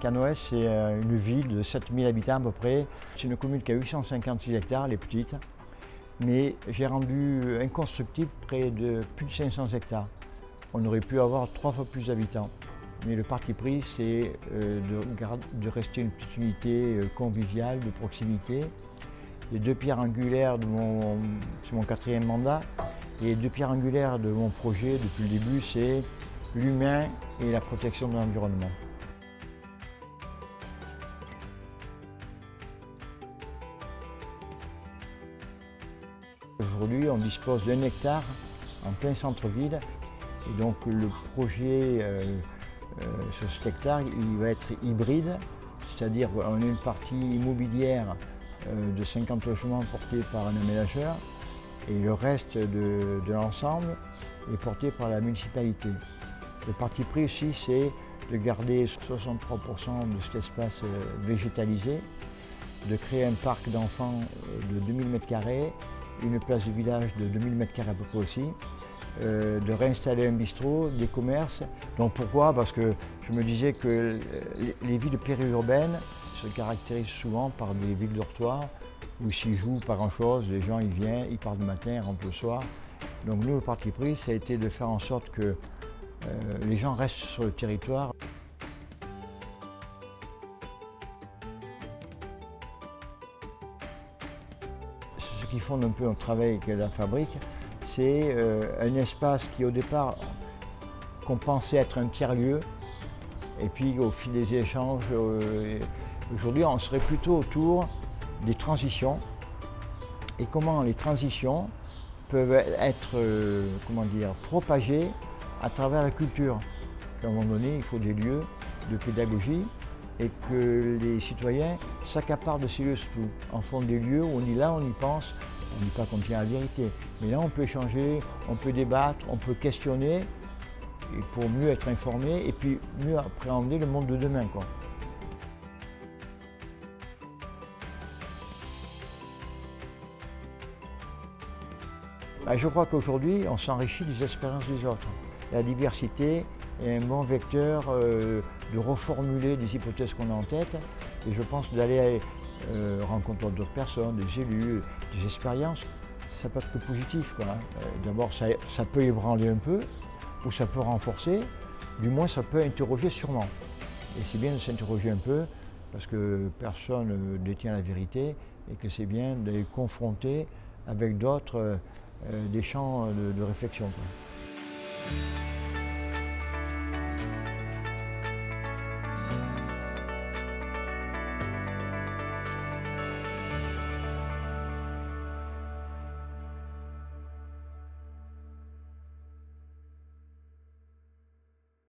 Canoës, c'est une ville de 7000 habitants à peu près. C'est une commune qui a 856 hectares, les petites. Mais j'ai rendu inconstructible près de plus de 500 hectares. On aurait pu avoir 3 fois plus d'habitants. Mais le parti pris, c'est de rester une petite unité conviviale, de proximité. Les deux pierres angulaires c'est mon 4e mandat. Et les deux pierres angulaires de mon projet depuis le début, c'est l'humain et la protection de l'environnement. Aujourd'hui, on dispose d'1 hectare en plein centre-ville. Et donc le projet sur cet hectare, il va être hybride, c'est-à-dire qu'on a une partie immobilière de 50 logements portés par un aménageur et le reste de l'ensemble est porté par la municipalité. Le parti pris aussi, c'est de garder 63% de cet espace végétalisé, de créer un parc d'enfants de 2000 m², une place de village de 2000 m² à peu près aussi, de réinstaller un bistrot, des commerces. Donc pourquoi? Parce que je me disais que les villes périurbaines se caractérisent souvent par des villes dortoirs où s'ils jouent pas grand-chose, les gens ils viennent, ils partent le matin, rentrent le soir. Donc nous, le parti pris, ça a été de faire en sorte que les gens restent sur le territoire. Ce qui fonde un peu notre travail avec la fabrique, c'est un espace qui au départ qu'on pensait être un tiers-lieu, et puis au fil des échanges, aujourd'hui on serait plutôt autour des transitions et comment les transitions peuvent être propagées à travers la culture. Qu'à un moment donné, il faut des lieux de pédagogie et que les citoyens s'accaparent de ces lieux surtout. En font des lieux où on dit là, on y pense, on ne dit pas qu'on tient à la vérité, mais là on peut échanger, on peut débattre, on peut questionner et pour mieux être informé et puis mieux appréhender le monde de demain, quoi. Je crois qu'aujourd'hui, on s'enrichit des expériences des autres. La diversité est un bon vecteur de reformuler des hypothèses qu'on a en tête. Et je pense d'aller rencontrer d'autres personnes, des élus, des expériences, ça peut être que positif, quoi. D'abord, ça peut ébranler un peu, ou ça peut renforcer, du moins ça peut interroger sûrement. Et c'est bien de s'interroger un peu, parce que personne ne détient la vérité, et que c'est bien d'aller confronter avec d'autres des champs de réflexion, quoi.